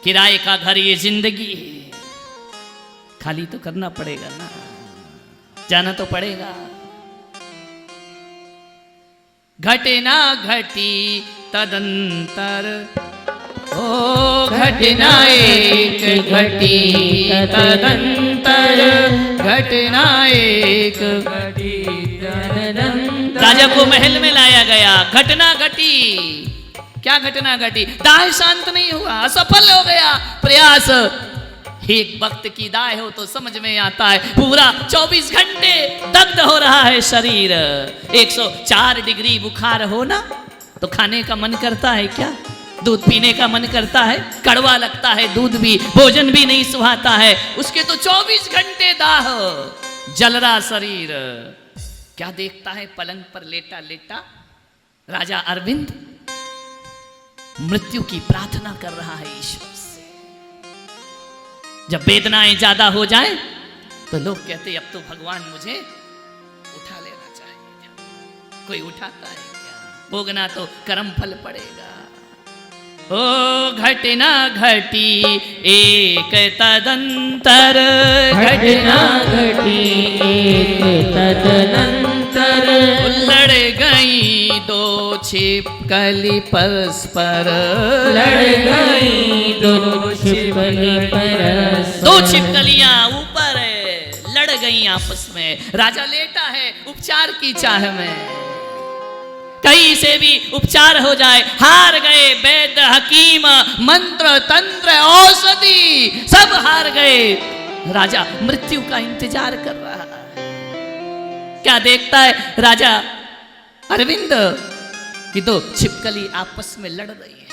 किराए का घर ये जिंदगी है, खाली तो करना पड़ेगा ना, जाना तो पड़ेगा। घटना घटी तदंतर, ओ घटना एक घटी तदंतर, घटना एक घटी तदंतर। राजा को महल में लाया गया, घटना घटी। क्या घटना घटी? दाह शांत नहीं हुआ, असफल हो गया प्रयास। एक वक्त की दाह हो तो समझ में आता है, पूरा 24 घंटे दग्ध हो रहा है शरीर। 104 डिग्री बुखार हो ना तो खाने का मन करता है क्या? दूध पीने का मन करता है? कड़वा लगता है दूध भी, भोजन भी नहीं सुहाता है। उसके तो 24 घंटे दाह, जल रहा शरीर। क्या देखता है पलंग पर लेटा लेटा राजा अरविंद? मृत्यु की प्रार्थना कर रहा है ईश्वर से। जब वेदनाएं ज्यादा हो जाएं तो लोग कहते अब तो भगवान मुझे उठा लेना चाहिए। कोई उठाता है क्या? भोगना तो कर्म फल पड़ेगा। ओ घटना घटी एक तदंतर, घटना घटी एक तदंतर, लड़ गई दो छिपकली परस्पर, लड़ गई दो छिपकली परस्पर। दो छिपकलियां ऊपर लड़ गई आपस में। राजा लेटा है उपचार की चाह में, कहीं से भी उपचार हो जाए। हार गए वैद्य हकीम, मंत्र तंत्र औषधि सब हार गए। राजा मृत्यु का इंतजार कर रहा है। क्या देखता है राजा अरविंद कि दो छिपकली आपस में लड़ रही है।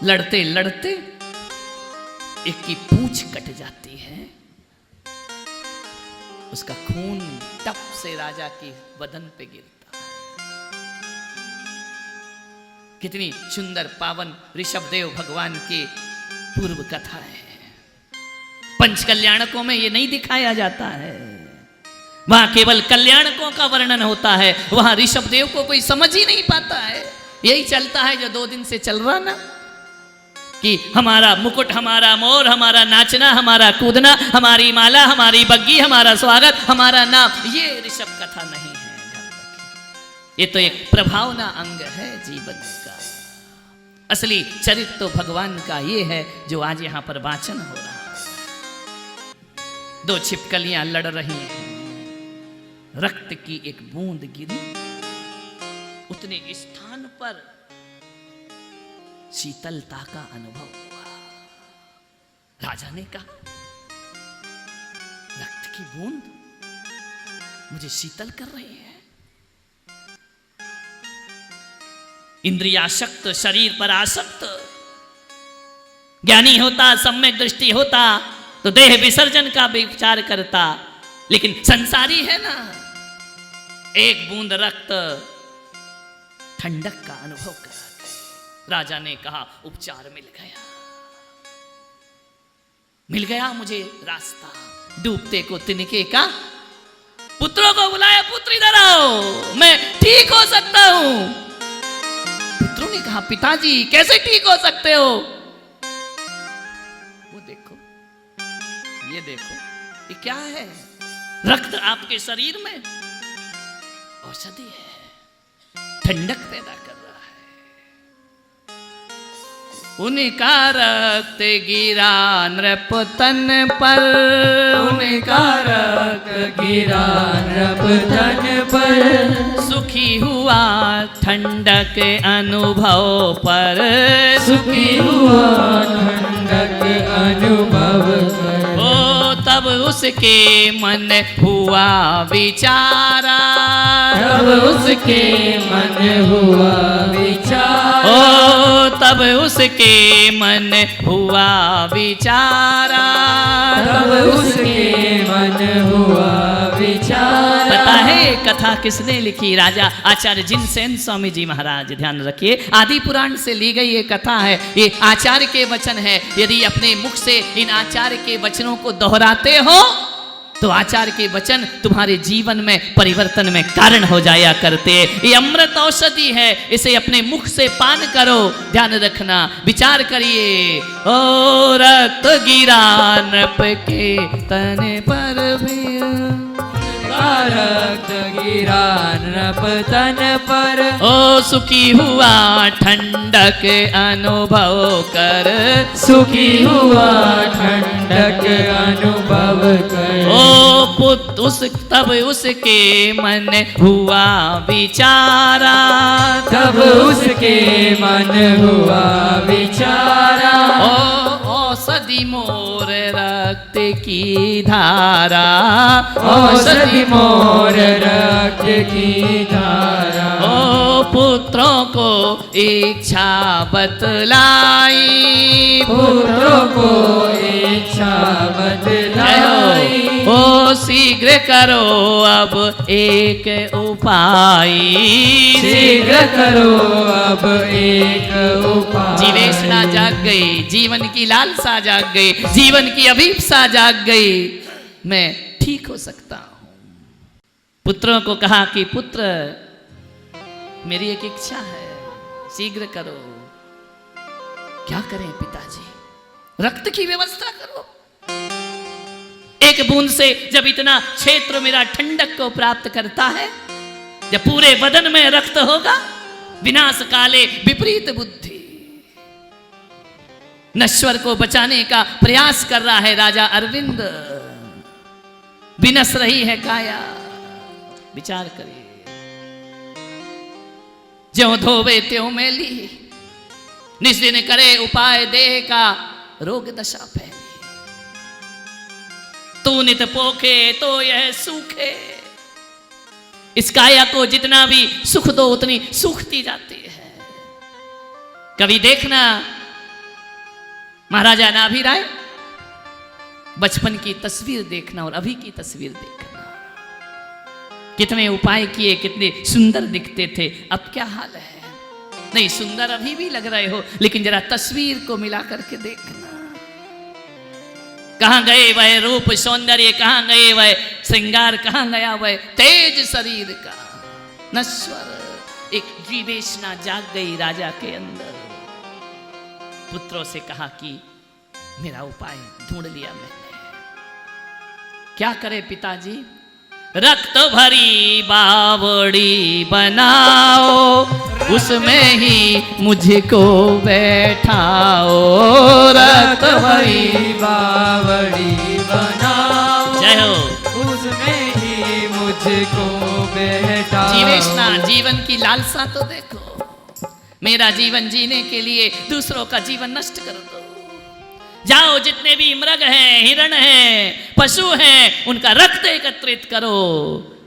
लड़ते लड़ते एक की पूंछ कट जाती है, उसका खून टप से राजा की बदन पे गिरता। कितनी सुंदर पावन ऋषभदेव भगवान की पूर्व कथा है। पंच कल्याणकों में ये नहीं दिखाया जाता है, वहां केवल कल्याणकों का वर्णन होता है। वहां ऋषभदेव को कोई समझ ही नहीं पाता है। यही चलता है जो 2 दिन से चल रहा ना, कि हमारा मुकुट, हमारा मोर, हमारा नाचना, हमारा कूदना, हमारी माला, हमारी बग्गी, हमारा स्वागत, हमारा नाम। ये ऋषभ कथा नहीं है, ये तो एक प्रभावना अंग है जीवन का। असली चरित्र तो भगवान का ये है जो आज यहां पर वाचन हो रहा है। 2 छिपकलियां लड़ रही हैं, रक्त की एक बूंद गिरी, उतने स्थान पर शीतलता का अनुभव हुआ। राजा ने कहा रक्त की बूंद मुझे शीतल कर रही है। इंद्रियाशक्त, शरीर पर आसक्त ज्ञानी होता, सम्यक दृष्टि होता तो देह विसर्जन का भी विचार करता, लेकिन संसारी है ना, एक बूंद रक्त ठंडक का अनुभव करा। राजा ने कहा उपचार मिल गया मुझे रास्ता। डूबते को तिनके का, पुत्रों को बुलाया, पुत्र इधर आओ, मैं ठीक हो सकता हूं। पुत्रों ने कहा पिताजी कैसे ठीक हो सकते हो? वो देखो, ये देखो, ये क्या है? रक्त आपके शरीर में औषधि है, ठंडक पैदा कर रहा है। उनका रक्त गिरा नृप तन पर, उनका रक्त गिरा नृप तन पर, सुखी हुआ ठंडक अनुभव पर, सुखी हुआ ठंडक अनुभव पर। ओ तब उसके मन हुआ विचारा, तब उसके मन हुआ विचारा। ओ तब उसके मन हुआ विचारा, तब उसके मन हुआ विचारा। पता है कथा किसने लिखी? राजा आचार्य जिनसेन स्वामी जी महाराज। ध्यान रखिए, आदि पुराण से ली गई ये कथा है, ये आचार्य के वचन है। यदि अपने मुख से इन आचार्य के वचनों को दोहराते हो तो तो आचार्य के वचन तुम्हारे जीवन में परिवर्तन में कारण हो जाया करते। ये अमृत औषधि है, इसे अपने मुख से पान करो। ध्यान रखना, विचार करिए। ओ रक्त गिरा नृप के तन पर भी, रक्त गिरा नृप तन पर, ओ सुखी हुआ ठंडक अनुभव कर, सुखी हुआ ठंडक अनुभव कर। ओ पुत उस तब उसके मन हुआ विचारा, तब उसके मन हुआ विचारा। ओ औषधि मोर रक्त की धारा, औषधि मोर रक्त की धारा। ओ पुत्रों को इच्छा बतलाई, पुत्रों को इच्छा बतलाई। ओ शीघ्र करो अब एक उपाय, शीघ्र करो अब एक उपाय। जीवेशना जाग गई, जीवन की लालसा जाग गई, जीवन की अभिप्सा जाग गई। मैं ठीक हो सकता हूं। पुत्रों को कहा कि पुत्र, मेरी एक इच्छा है, शीघ्र करो। क्या करें पिताजी? रक्त की व्यवस्था करो। एक बूंद से जब इतना क्षेत्र मेरा ठंडक को प्राप्त करता है, जब पूरे बदन में रक्त होगा, विनाश काले विपरीत बुद्धि। नश्वर को बचाने का प्रयास कर रहा है राजा अरविंद। विनस रही है काया। विचार करिए, ज्यों धोवे त्यों मैली, निस्दिन करे उपाय देह का, रोग दशा फैली। तू नित पोखे तो यह सूखे। इस काया को जितना भी सुख दो उतनी सूखती जाती है। कभी देखना महाराजा नाभिराय, बचपन की तस्वीर देखना और अभी की तस्वीर देखना, कितने उपाय किए, कितने सुंदर दिखते थे, अब क्या हाल है। नहीं, सुंदर अभी भी लग रहे हो, लेकिन जरा तस्वीर को मिला करके देखना। कहां गए वह रूप सौंदर्य, कहां गए वह श्रृंगार, कहां गया वह तेज शरीर का। नश्वर। एक जीवेशना जाग गई राजा के अंदर। पुत्रों से कहा कि मेरा उपाय ढूंढ लिया मैंने। क्या करे पिताजी? रक्त भरी बावड़ी बनाओ, उसमें ही मुझको बैठाओ। रक्त भरी बावड़ी बनाओ, जय हो, उसमें ही मुझको बैठाओ। जीवेशना, जीवन की लालसा तो देखो। मेरा जीवन जीने के लिए दूसरों का जीवन नष्ट कर दो। जाओ, जितने भी मृग हैं, हिरण हैं, पशु हैं, उनका रक्त एकत्रित करो।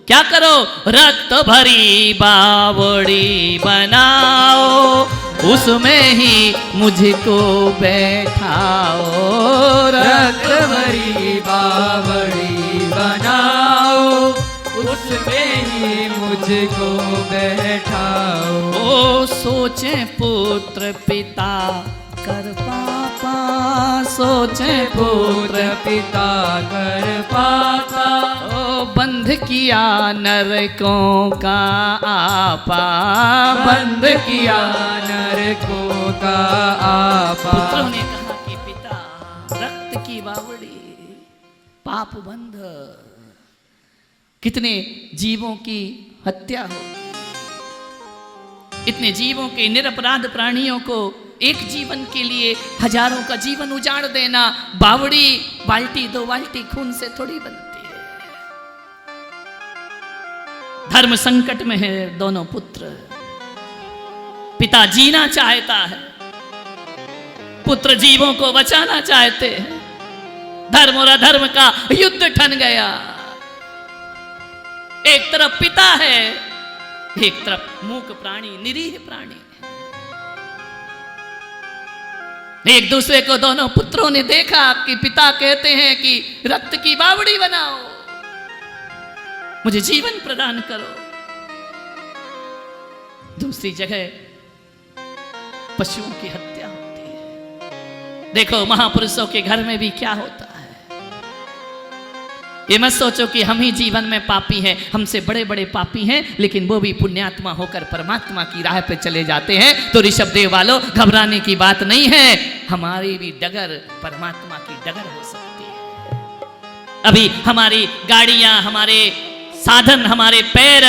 क्या करो? रक्त भरी बावड़ी बनाओ, उसमें ही मुझको बैठाओ। रक्त भरी बावड़ी बनाओ, उसमें ही मुझको बैठाओ। ओ सोचे पुत्र पिता कर पापा, सोचे पुत्र पिता कर पापा। ओ बंध किया नरकों का आपा, बंद किया नरकों का आपा। पुत्रों ने कहा कि पिता, रक्त की बावड़ी, पाप बंध, कितने जीवों की हत्या हो, इतने जीवों के निरपराध प्राणियों को एक जीवन के लिए हजारों का जीवन उजाड़ देना। बावड़ी बाल्टी दो बाल्टी खून से थोड़ी बनती है। धर्म संकट में है दोनों पुत्र। पिता जीना चाहता है, पुत्र जीवों को बचाना चाहते हैं। धर्म और अधर्म का युद्ध ठन गया। एक तरफ पिता है, एक तरफ मूक प्राणी, निरीह प्राणी। एक दूसरे को दोनों पुत्रों ने देखा कि पिता कहते हैं कि रक्त की बावड़ी बनाओ, मुझे जीवन प्रदान करो। दूसरी जगह पशुओं की हत्या होती है। देखो महापुरुषों के घर में भी क्या होता है। ये मत सोचो कि हम ही जीवन में पापी हैं, हमसे बड़े बड़े पापी हैं, लेकिन वो भी पुण्यात्मा होकर परमात्मा की राह पे चले जाते हैं। तो ऋषभ देव वालों, घबराने की बात नहीं है, हमारी भी डगर परमात्मा की डगर हो सकती है। अभी हमारी गाड़ियां, हमारे साधन, हमारे पैर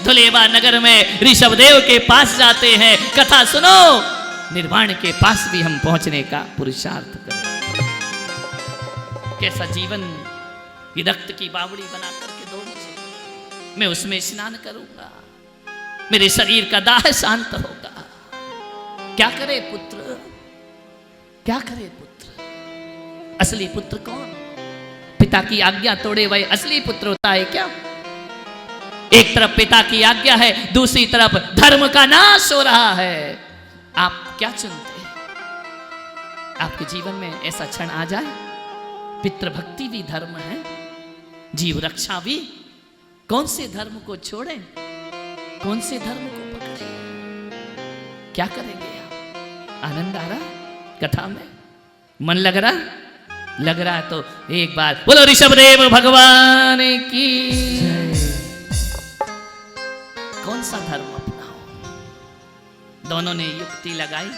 धुलेवा नगर में ऋषभ देव के पास जाते हैं। कथा सुनो, निर्वाण के पास भी हम पहुंचने का पुरुषार्थ करें। कैसा जीवन, ये रक्त की बावड़ी बना करके दो मुझे, मैं उसमें स्नान करूंगा, मेरे शरीर का दाह शांत होगा। क्या करे पुत्र, क्या करे पुत्र? असली पुत्र कौन? पिता की आज्ञा तोड़े हुए असली पुत्र होता है क्या? एक तरफ पिता की आज्ञा है, दूसरी तरफ धर्म का नाश हो रहा है। आप क्या चुनते हैं? आपके जीवन में ऐसा क्षण आ जाए, पितृभक्ति भी धर्म है, जीव रक्षा भी। कौन से धर्म को छोड़ें, कौन से धर्म को पकड़ें? क्या करेंगे आप? आनंद आ रहा कथा में? मन लग रहा है तो एक बार बोलो ऋषभ देव भगवान की। कौन सा धर्म अपनाओ? दोनों ने युक्ति लगाई,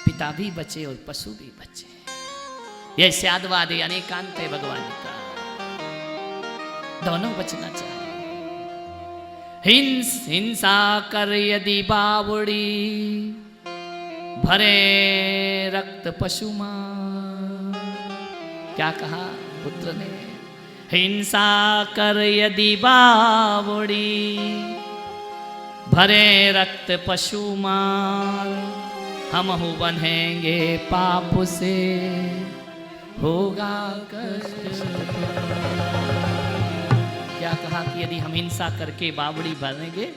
पिता भी बचे और पशु भी बचे। यह स्यादवाद अनेकांत है भगवान का, दोनों बचना चाहिए। हिंसा कर यदि बावड़ी, भरे रक्त पशु मार। क्या कहा पुत्र ने? हिंसा कर यदि बावड़ी, भरे रक्त पशु मार। हमहु बंधेंगे पाप से, होगा कष्ट। क्या कहा कि यदि हम हिंसा करके बावड़ी भरेंगे,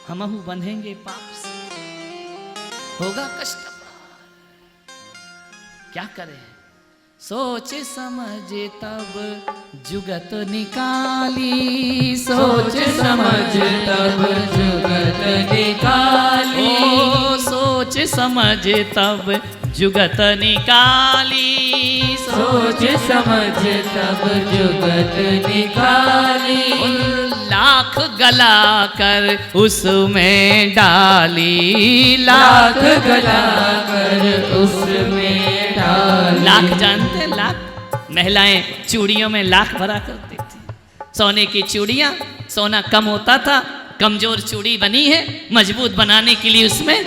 हमहु बंधेंगे पाप से, होगा कष्ट। क्या करें? सोच समझ तब जुगत निकाली, सोच समझ तब जुगत निकाली। ओ सोच समझ तब जुगत निकाली, सोच समझ तब जुगत निकाली। लाख गला कर उसमें डाली, लाख गला कर उसमें डाली। लाख जानते हैं? लाख महिलाएं चूड़ियों में लाख भरा करती थी। सोने की चूड़ियां, सोना कम होता था, कमजोर चूड़ी बनी है, मजबूत बनाने के लिए उसमें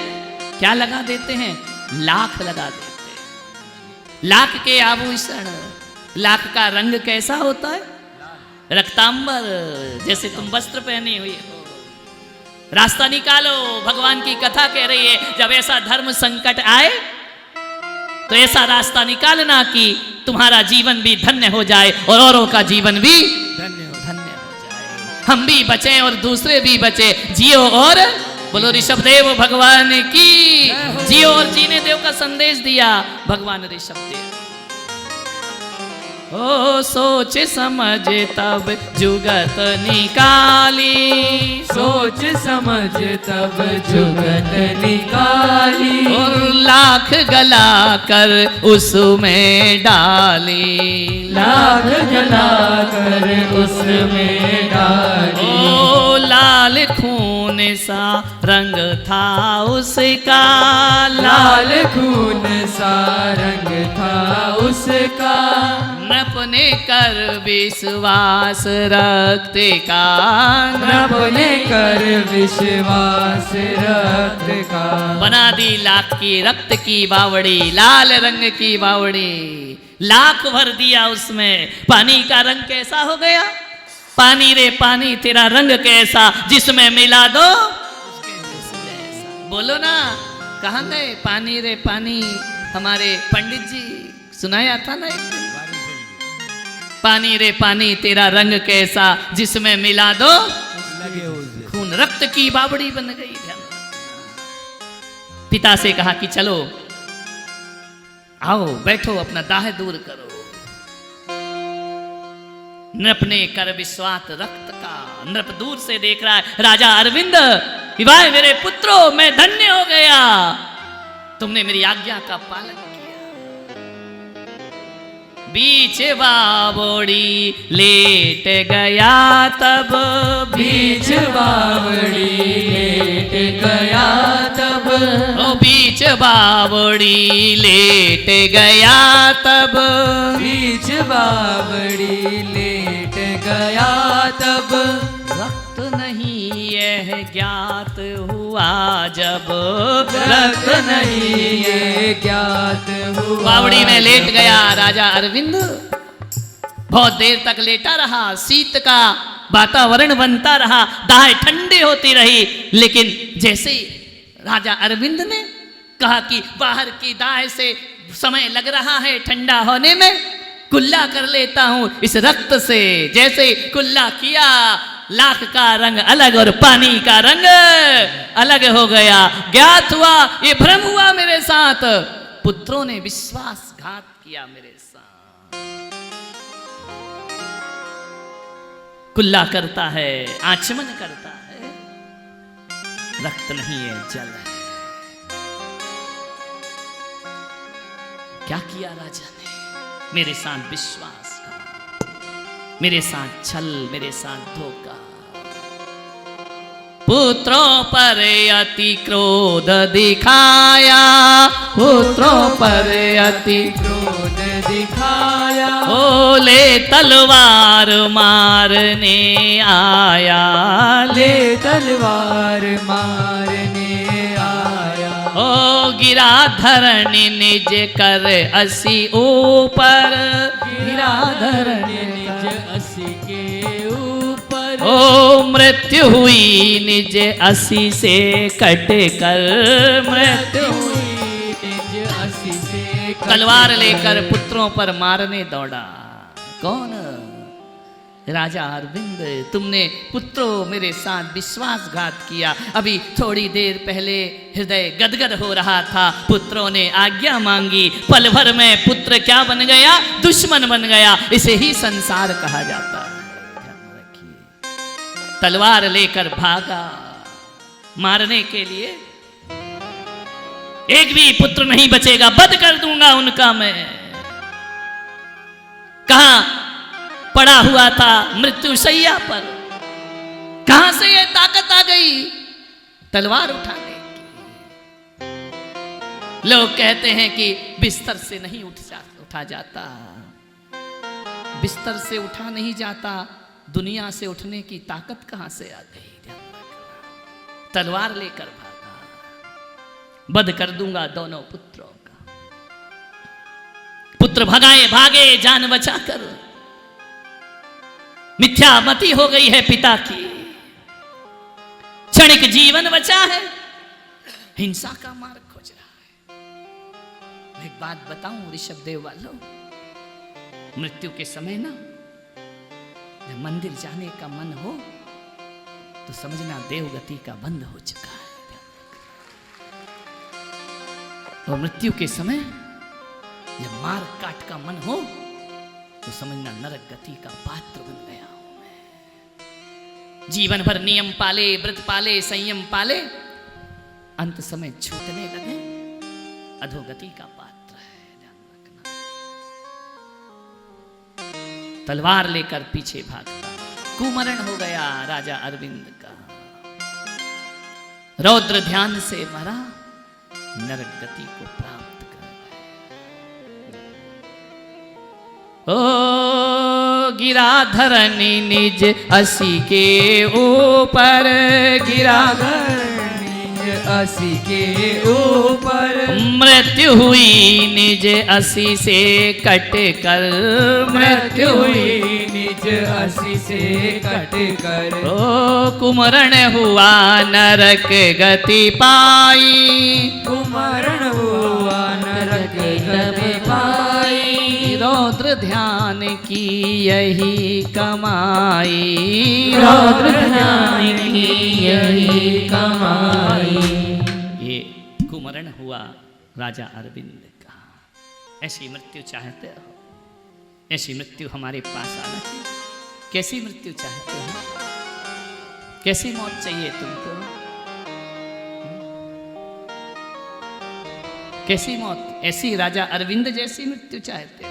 क्या लगा देते हैं? लाख लगा देते हैं। लाख के आभूषण। लाख का रंग कैसा होता है? रक्तांबर, जैसे तुम वस्त्र पहने हुए हो। रास्ता निकालो, भगवान की कथा कह रही है, जब ऐसा धर्म संकट आए तो ऐसा रास्ता निकालना कि तुम्हारा जीवन भी धन्य हो जाए और औरों का जीवन भी धन्य हो जाए। हम भी बचे और दूसरे भी बचे। जियो और बोलो ऋषभ देव भगवान की। जियो और जीने देव का संदेश दिया भगवान ऋषभ देव। ओ सोच समझ तब जुगत निकाली, सोच समझ तब जुगत निकाली। और लाख गला कर उसमें डाली, लाख गला कर उसमें डाली। ओ लाल खून सा रंग था उसका, लाल खून सा रंग था उसका। नृप ने कर विश्वास रक्त का, नृप ने कर विश्वास रक्त का। बना दी लाख की रक्त की बावड़ी, लाल रंग की बावड़ी। लाख भर दिया उसमें। पानी का रंग कैसा हो गया? पानी रे पानी तेरा रंग कैसा, जिसमें मिला दो उसके जैसा। बोलो ना, कहाँ गए पानी रे पानी? हमारे पंडित जी सुनाया था ना एक दिन। पानी रे पानी तेरा रंग कैसा, जिसमें मिला दो खून। रक्त की बावड़ी बन गई। पिता से कहा कि चलो आओ बैठो, अपना दाह दूर करो। नृप ने कर विश्वास रक्त का। नृप दूर से देख रहा है, राजा अरविंद कि भाई मेरे पुत्रों, मैं धन्य हो गया, तुमने मेरी आज्ञा का पालन किया। बीच बावड़ी लेट गया तब, बीच बावड़ी लेट गया तब, ओ बीच बावड़ी लेट गया तब, बीच बावड़ी लेट गया तब, वक्त नहीं यह ज्ञात हुआ जब, रक्त नहीं ये ज्ञात हुआ। बावड़ी में लेट गया राजा अरविंद, बहुत देर तक लेटा रहा, शीत का वातावरण बनता रहा, दाहें ठंडी होती रही, लेकिन जैसे राजा अरविंद ने कहा कि बाहर की दाह से समय लग रहा है ठंडा होने में, कुल्ला कर लेता हूं इस रक्त से, जैसे कुल्ला किया लाख का रंग अलग और पानी का रंग अलग हो गया। ज्ञात हुआ, ये भ्रम हुआ मेरे साथ, पुत्रों ने विश्वासघात किया मेरे साथ। कुल्ला करता है, आचमन करता है, रक्त नहीं है जल है। क्या किया राजा ने? मेरे साथ विश्वासघात, मेरे साथ छल, मेरे साथ धोखा। पुत्रों पर अति क्रोध दिखाया, पुत्रों पर अति क्रोध दिखाया, ओ ले तलवार मारने आया, ले तलवार मारने आया, ओ गिरा धरणी निज कर असी ऊपर, गिरा धरणी निज असी के ऊपर, ओ मृत्यु हुई निज असी से कट कर, मृत्यु हुई निज असी से कट तलवार कर। लेकर पुत्रों पर मारने दौड़ा। कौन? राजा अरविंद। तुमने पुत्रों मेरे साथ विश्वासघात किया। अभी थोड़ी देर पहले हृदय गदगद हो रहा था, पुत्रों ने आज्ञा मांगी, पल भर में पुत्र क्या बन गया? दुश्मन बन गया। इसे ही संसार कहा जाता है। तलवार लेकर भागा मारने के लिए, एक भी पुत्र नहीं बचेगा, वध कर दूंगा उनका मैं। कहां पड़ा हुआ था मृत्यु शैया पर, कहां से ये ताकत आ गई तलवार उठाने की? लोग कहते हैं कि बिस्तर से नहीं उठा जाता, बिस्तर से उठा नहीं जाता, दुनिया से उठने की ताकत कहां से आ गई? तलवार लेकर भागा, वध कर दूंगा दोनों पुत्रों का। पुत्र भगाए भागे जान बचाकर, मिथ्यामति हो गई है पिता की, क्षणिक जीवन बचा है, हिंसा का मार्ग खोज रहा है। मैं एक बात बताऊं ऋषभ देव वालों, मृत्यु के समय ना जब मंदिर जाने का मन हो तो समझना देवगति का बंद हो चुका है। और मृत्यु के समय जब मार काट का मन हो तो समझना नरक गति का पात्र बन गया हूं मैं। जीवन भर नियम पाले, व्रत पाले, संयम पाले, अंत समय छूटने लगे, अधोगति का पात्र है, ध्यान रखना। तलवार लेकर पीछे भागता, कुमरण हो गया राजा अरविंद का। रौद्र ध्यान से मरा, नरक गति को प्राप्त कर गया। ओ गिरा धरणी निज असी के ऊपर, गिरा असी के ऊपर, मृत्यु हुई निज असी से कट कर, मृत्यु हुई निज असी से कट कर। ओ कुमरण हुआ नरक गति पाई, कुमरण हुआ नरक गति पाई, रौद्र ध्यान की यही कमाई, रौद्र ध्यान की यही कमाई। ये कुमरण हुआ राजा अरविंद का। ऐसी मृत्यु चाहते हो? ऐसी मृत्यु हमारे पास आना चाहिए। कैसी मृत्यु चाहते हो? कैसी मौत चाहिए तुमको? कैसी मौत? ऐसी राजा अरविंद जैसी मृत्यु चाहते हो?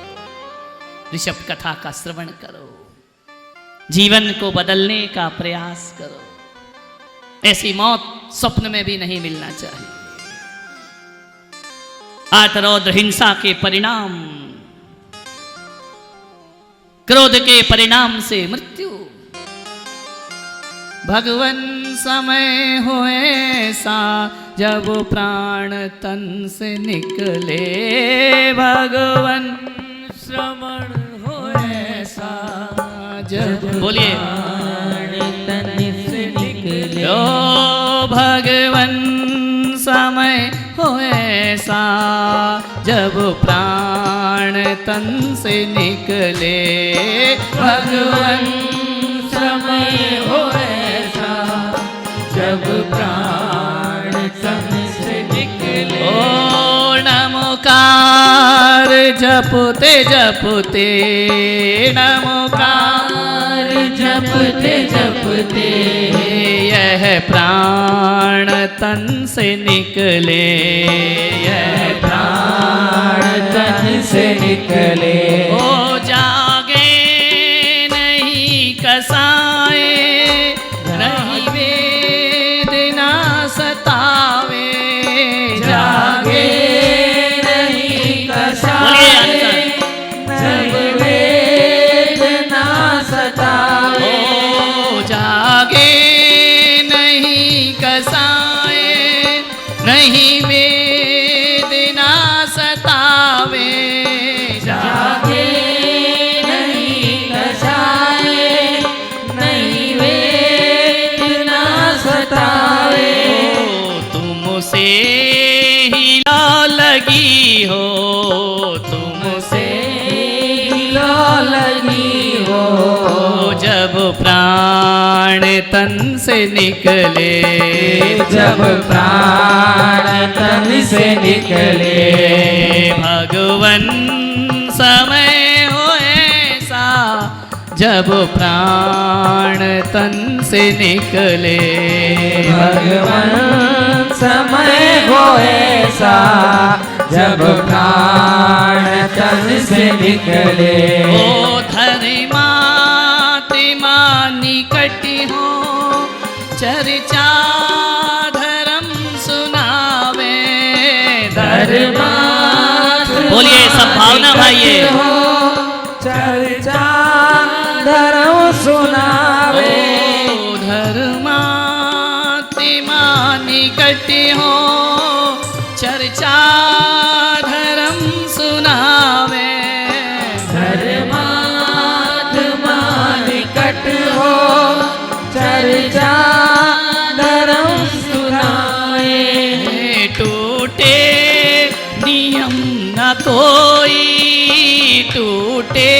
ऋषभ कथा का श्रवण करो, जीवन को बदलने का प्रयास करो। ऐसी मौत स्वप्न में भी नहीं मिलना चाहिए। आतरौद्र हिंसा के परिणाम, क्रोध के परिणाम से मृत्यु। भगवन समय हो ऐसा जब प्राण तन से निकले, भगवन श्रवण हो ऐसा जब बोलिए तन से निकले। ओ भगवन समय हो ऐसा जब प्राण तन से निकले, भगवन समय हो ऐसा जब प्राण तन से निकले। ओ नमोकार जपते जपते, नमोकार जपते जपते यह प्राण तन से निकले, यह प्राण तन से निकले। ओ जागे नहीं कसाए, नहीं वेदना सतावे, जागे नहीं बोलिए जब वेदना सतावे। ओ जागे नहीं कसाए, नहीं वेदना सतावे, जागे नहीं कसाए, नहीं वेदना सतावे। तुमसे ही लौ लगी हो, तुमसे लो लगी हो जब प्राण तन से निकले, जब प्राण तन से निकले। भगवन समय हो ऐसा जब प्राण तन से निकले, भगवान समय हो ऐसा जब प्राण तन से निकले। ओ धर्मात्मा निकट हो, चर्चा धर्म सुनावे, धर्मात्मा बोलिए सब भावना भाइये। हो, चर्चा धर्म सुनावे। ओ धर्मात्मा निकट हो, चर्चा धर्म सुनावे, धर्मात्मा निकट हो, चर्चा धर्म सुनावे। टूटे नियम न कोई, टूटे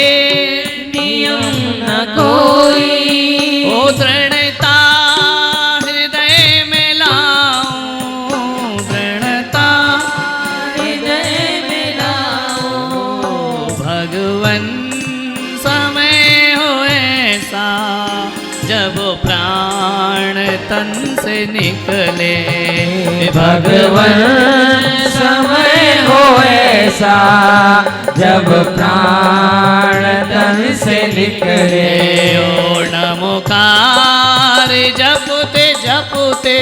नियम न कोई। ओ दृढ़ता हृदय में लाऊं, दृढ़ता हृदय में लाओ। भगवन समय हो ऐसा जब प्राण तन से निकले, भगवन समय हो ऐसा जब प्राण तन से निकले। ओ नमोकार जपते जपते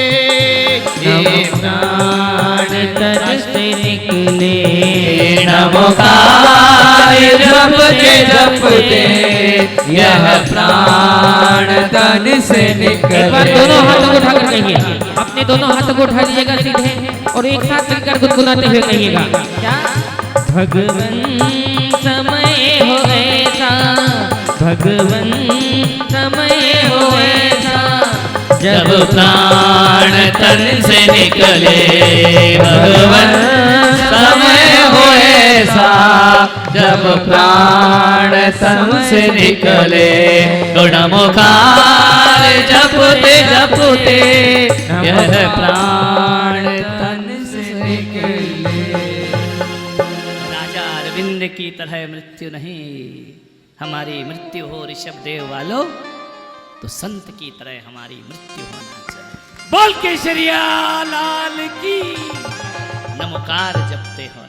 ये प्राण तन से निकले। नमोकार जपते जपते यह प्राण तन से निकले। एक बार दोनों हाथों को उठाकर कहिए, अपने दोनों हाथों को उठा लीजिएगा सीधे और एक साथ मिलकर गुनगुनाते हुए कहिएगा, क्या भगवन समय हो ऐसा, भगवन समय हो ऐसा जब प्राण तन से निकले, भगवन समय हो ऐसा जब प्राण तन से निकले। तो नमोकार जपते जपते यह प्राण तन से निकले। राजा अरविंद की तरह मृत्यु नहीं, हमारी मृत्यु हो ऋषभ देव वालों तो संत की तरह हमारी मृत्यु होना चाहिए। बोल केसरिया लाल की। नमोकार जपते हो।